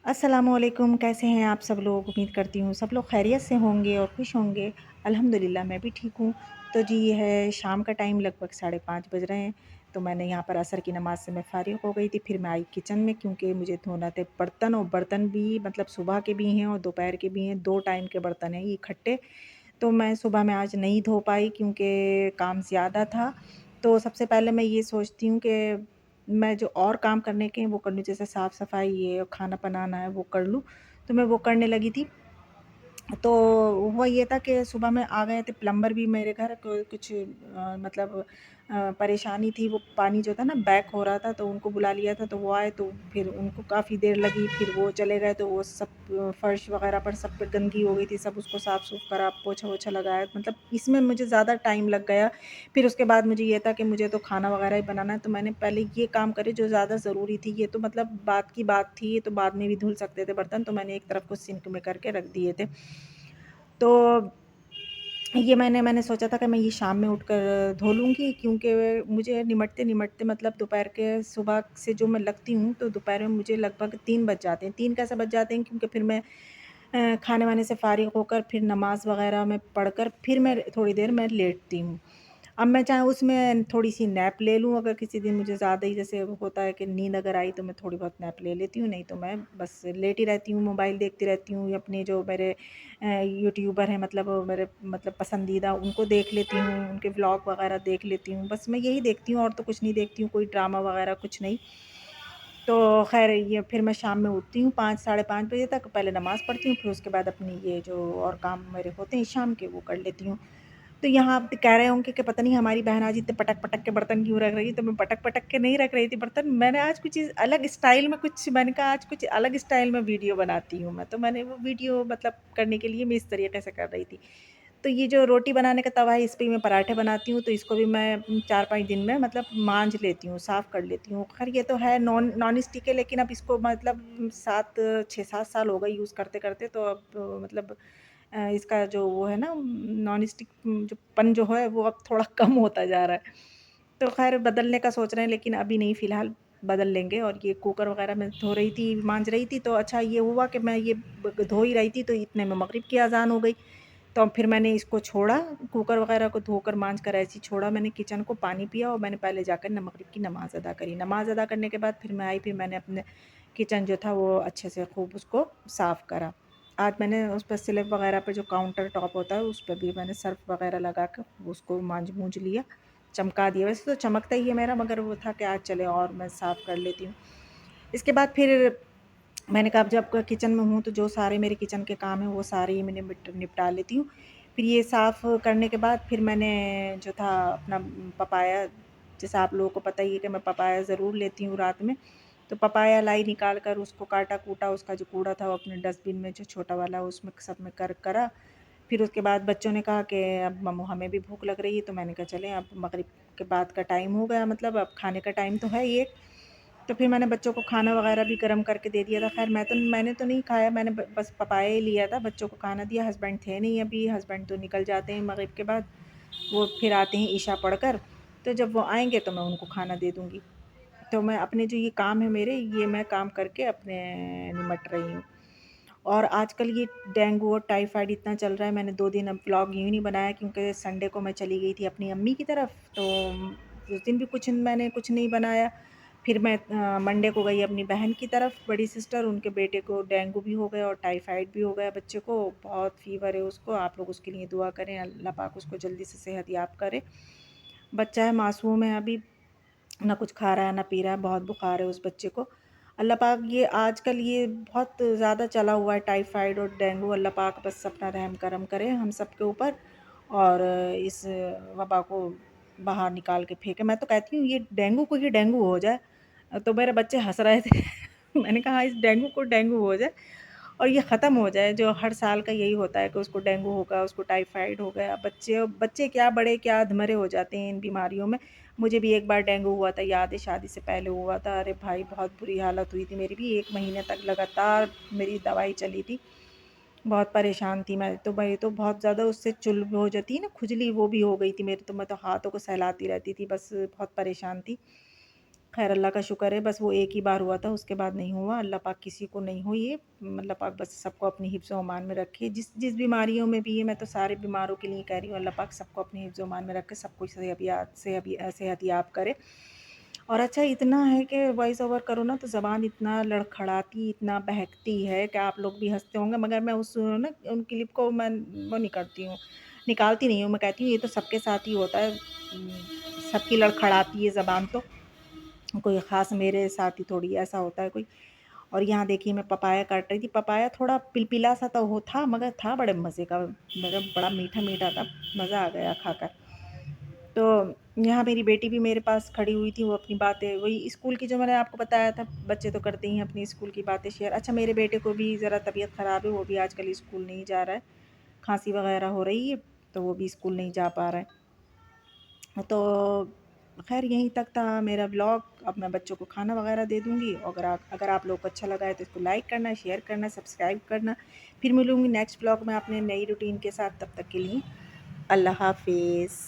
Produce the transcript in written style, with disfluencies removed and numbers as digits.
अस्सलामुअलैकुम, कैसे हैं आप सब लोग? उम्मीद करती हूँ सब लोग खैरियत से होंगे और खुश होंगे। अल्हम्दुलिल्लाह मैं भी ठीक हूँ। तो जी ये है शाम का टाइम, लगभग 5:30 बज रहे हैं। तो मैंने यहाँ पर असर की नमाज़ से मैं फ़ारिग हो गई थी। फिर मैं आई किचन में, क्योंकि मुझे धोना थे बर्तन, और बर्तन भी मतलब सुबह के भी हैं और दोपहर के भी हैं, 2 टाइम के बर्तन हैं ये इकट्ठे। तो मैं सुबह में आज नहीं धो पाई क्योंकि काम ज़्यादा था। तो सबसे पहले मैं ये सोचती हूँ कि मैं जो और काम करने के हैं वो कर लूँ, जैसे साफ़-सफ़ाई है और खाना बनाना है वो कर लूँ। तो मैं वो करने लगी थी। तो हुआ ये था कि सुबह में आ गए थे प्लम्बर भी मेरे घर, कुछ मतलब परेशानी थी, वो पानी जो था ना बैक हो रहा था, तो उनको बुला लिया था, तो वो आए, तो फिर उनको काफ़ी देर लगी, फिर वो चले गए, तो वो सब फर्श वगैरह पर सब पे गंदगी हो गई थी, सब उसको साफ़-सूफ़ करा, पोछा-वोछा लगाया, मतलब इसमें मुझे ज़्यादा टाइम लग गया। फिर उसके बाद मुझे ये था कि मुझे तो खाना वगैरह ही बनाना है, तो मैंने पहले ये काम करे जो ज़्यादा ज़रूरी थी, ये तो मतलब बात की बात थी, ये तो बाद में भी धुल सकते थे बर्तन, तो मैंने एक तरफ को सिंक में करके रख दिए थे। तो ये मैंने सोचा था कि मैं ये शाम में उठकर धो लूँगी, क्योंकि मुझे निमटते-निमटते मतलब दोपहर के सुबह से जो मैं लगती हूँ, तो दोपहर में मुझे लगभग 3 बज जाते हैं। 3 कैसे बज जाते हैं, क्योंकि फिर मैं खाने-वाने से फ़ारिग होकर फिर नमाज़ वग़ैरह में पढ़कर फिर मैं थोड़ी देर मैं लेटती हूँ। अब मैं चाहे उसमें थोड़ी-सी नैप ले लूँ, अगर किसी दिन मुझे ज़्यादा ही जैसे होता है कि नींद अगर आई तो मैं थोड़ी बहुत नैप ले लेती हूँ, नहीं तो मैं बस लेटी रहती हूँ, मोबाइल देखती रहती हूँ, या अपने जो मेरे यूट्यूबर हैं, मतलब वो मेरे मतलब पसंदीदा, उनको देख लेती हूँ, उनके व्लॉग वग़ैरह देख लेती हूँ। बस मैं यही देखती हूँ और तो कुछ नहीं देखती हूँ, कोई ड्रामा वग़ैरह कुछ नहीं। तो ख़ैर ये फिर मैं शाम में उठती हूँ 5 साढ़े 5 बजे तक, पहले नमाज़ पढ़ती हूँ, फिर उसके बाद अपनी ये जो और काम मेरे होते हैं शाम के वो कर लेती हूँ। तो यहाँ आप कह रहे होंगे कि पता नहीं हमारी बहन आज इतने पटक-पटक के बर्तन क्यों रख रही है, तो मैं पटक-पटक के नहीं रख रही थी बर्तन, मैंने आज कुछ चीज़ अलग स्टाइल में, कुछ मैंने कहा आज कुछ अलग स्टाइल में वीडियो बनाती हूँ मैं, तो मैंने वो वीडियो मतलब करने के लिए मैं इस तरीके से कर रही थी। तो ये जो रोटी बनाने का तवा है, इस पे मैं पराठे बनाती हूँ, तो इसको भी मैं 4-5 दिन में मतलब माँज लेती हूँ, साफ़ कर लेती हूँ। ख़ैर ये तो है नॉन स्टिक है, लेकिन अब इसको मतलब 6-7 साल हो गए यूज़ करते-करते, तो अब मतलब इसका जो वो है ना नॉन स्टिक जो पन जो है वो अब थोड़ा कम होता जा रहा है। तो ख़ैर बदलने का सोच रहे हैं, लेकिन अभी नहीं, फ़िलहाल बदल लेंगे। और ये कुकर वग़ैरह मैं धो रही थी, माँज रही थी, तो अच्छा ये हुआ कि मैं ये धो ही रही थी, तो इतने में मग़रिब की अज़ान हो गई। तो फिर मैंने इसको छोड़ा, कुकर वग़ैरह को धोकर माँज कर ऐसे ही छोड़ा, मैंने किचन को पानी पिया और मैंने पहले जाकर मग़रिब की नमाज़ अदा करी। नमाज़ अदा करने के बाद फिर मैं आई, फिर मैंने अपने किचन जो था वो अच्छे से खूब उसको साफ़ करा। आज मैंने उस पे स्लैब वग़ैरह पे जो काउंटर टॉप होता है, उस पे भी मैंने सर्फ़ वग़ैरह लगा कर उसको मांज-मूंज लिया, चमका दिया। वैसे तो चमकता ही है मेरा, मगर वो था कि आज चले और मैं साफ़ कर लेती हूँ। इसके बाद फिर मैंने कहा अब जब किचन में हूँ, तो जो सारे मेरे किचन के काम हैं वो सारे ही मैंने निपटा लेती हूँ। फिर ये साफ़ करने के बाद फिर मैंने जो था अपना पपाया, जैसे आप लोगों को पता ही है कि मैं पपाया ज़रूर लेती हूँ रात में। तो पपाया लाई, निकाल कर उसको काटा-कूटा, उसका जो कूड़ा था वो अपने डस्टबिन में जो छोटा वाला उसमें सब में करा। फिर उसके बाद बच्चों ने कहा कि अब मम्मू हमें भी भूख लग रही है, तो मैंने कहा चलें, अब मग़रिब के बाद का टाइम हो गया, मतलब अब खाने का टाइम तो है ही एक। तो फिर मैंने बच्चों को खाना वग़ैरह भी गरम करके दे दिया था। ख़ैर मैंने तो नहीं खाया, मैंने ब बस पपाया ही लिया था, बच्चों को खाना दिया। हस्बैंड थे नहीं अभी, हस्बैंड तो निकल जाते हैं मग़रिब के बाद, वो फिर आते हैं इशा पढ़कर, तो जब वो आएँगे तो मैं उनको खाना दे दूँगी। तो मैं अपने जो ये काम है मेरे, ये मैं काम करके अपने निमट रही हूँ। और आजकल ये डेंगू और टाइफाइड इतना चल रहा है, मैंने 2 दिन अब व्लॉग यूँ नहीं बनाया, क्योंकि संडे को मैं चली गई थी अपनी अम्मी की तरफ, तो उस दिन भी मैंने कुछ नहीं बनाया। फिर मैं मंडे को गई अपनी बहन की तरफ, बड़ी सिस्टर, उनके बेटे को डेंगू भी हो गया और टाइफाइड भी हो गया बच्चे को, बहुत फ़ीवर है उसको, आप लोग उसके लिए दुआ करें, अल्लाह पाक उसको जल्दी से सेहतयाब करे। बच्चा है, मासूम है अभी, ना कुछ खा रहा है, ना पी रहा है, बहुत बुखार है उस बच्चे को। अल्लाह पाक ये आजकल ये बहुत ज़्यादा चला हुआ है टाइफाइड और डेंगू, अल्लाह पाक बस अपना रहम करम करे हम सब के ऊपर, और इस वबा को बाहर निकाल के फेंके। मैं तो कहती हूँ ये डेंगू को ही डेंगू हो जाए। तो मेरे बच्चे हँस रहे थे। मैंने कहा इस डेंगू को डेंगू हो जाए और ये ख़त्म हो जाए, जो हर साल का यही होता है कि उसको डेंगू होगा, उसको टाइफाइड हो गया। बच्चे बच्चे क्या बड़े क्या अधमरे हो जाते हैं इन बीमारियों में। मुझे भी एक बार डेंगू हुआ था, याद है, शादी से पहले हुआ था। अरे भाई बहुत बुरी हालत हुई थी मेरी भी, 1 महीने तक लगातार मेरी दवाई चली थी। बहुत परेशान थी मैं तो, बहुत ज़्यादा उससे चुल हो जाती है ना, खुजली, वो भी हो गई थी मेरी तो, मैं तो हाथों को सहलाती रहती थी, बस बहुत परेशान थी। खैर अल्लाह का शुक्र है, बस वो एक ही बार हुआ था, उसके बाद नहीं हुआ। अल्लाह पाक किसी को नहीं हुई है, अल्लाह पाक बस सबको अपनी हिफ्ज़ ओ अमान में रखे। जिस जिस बीमारियों में भी है, मैं तो सारे बीमारों के लिए कह रही हूँ, अल्लाह पाक सबको अपनी हिफ्ज़ ओ अमान में रखे, सबको सेहतियाब करे। और अच्छा इतना है कि वॉइस ओवर करो ना तो ज़बान इतना लड़खड़ाती, इतना बहकती है कि आप लोग भी हँसते होंगे, मगर मैं उस ना उन क्लिप को मैं वो नहीं करती हूँ, निकालती नहीं हूँ। मैं कहती हूँ ये तो सबके साथ ही होता है, सबकी लड़खड़ाती है ज़बान तो, कोई ख़ास मेरे साथ ही थोड़ी ऐसा होता है कोई। और यहाँ देखिए मैं पपाया काट रही थी, पपाया थोड़ा पिलपिला सा तो वो था, मगर था बड़े मज़े का, मतलब बड़ा मीठा-मीठा था, मज़ा आ गया खाकर। तो यहाँ मेरी बेटी भी मेरे पास खड़ी हुई थी, वो अपनी बातें वही स्कूल की जो मैंने आपको बताया था, बच्चे तो करते ही हैं अपनी स्कूल की बातें शेयर। अच्छा मेरे बेटे को भी ज़रा तबीयत ख़राब है, वो भी आजकल स्कूल नहीं जा रहा है, खाँसी वग़ैरह हो रही है, तो वो भी स्कूल नहीं जा पा रहा है। तो ख़ैर यहीं तक था मेरा व्लॉग। अब मैं बच्चों को खाना वग़ैरह दे दूँगी। अगर आप लोग को अच्छा लगा है तो इसको लाइक करना, शेयर करना, सब्सक्राइब करना। फिर मिलूँगी नेक्स्ट व्लॉग में अपने नई रूटीन के साथ, तब तक के लिए अल्लाह हाफ़िज़।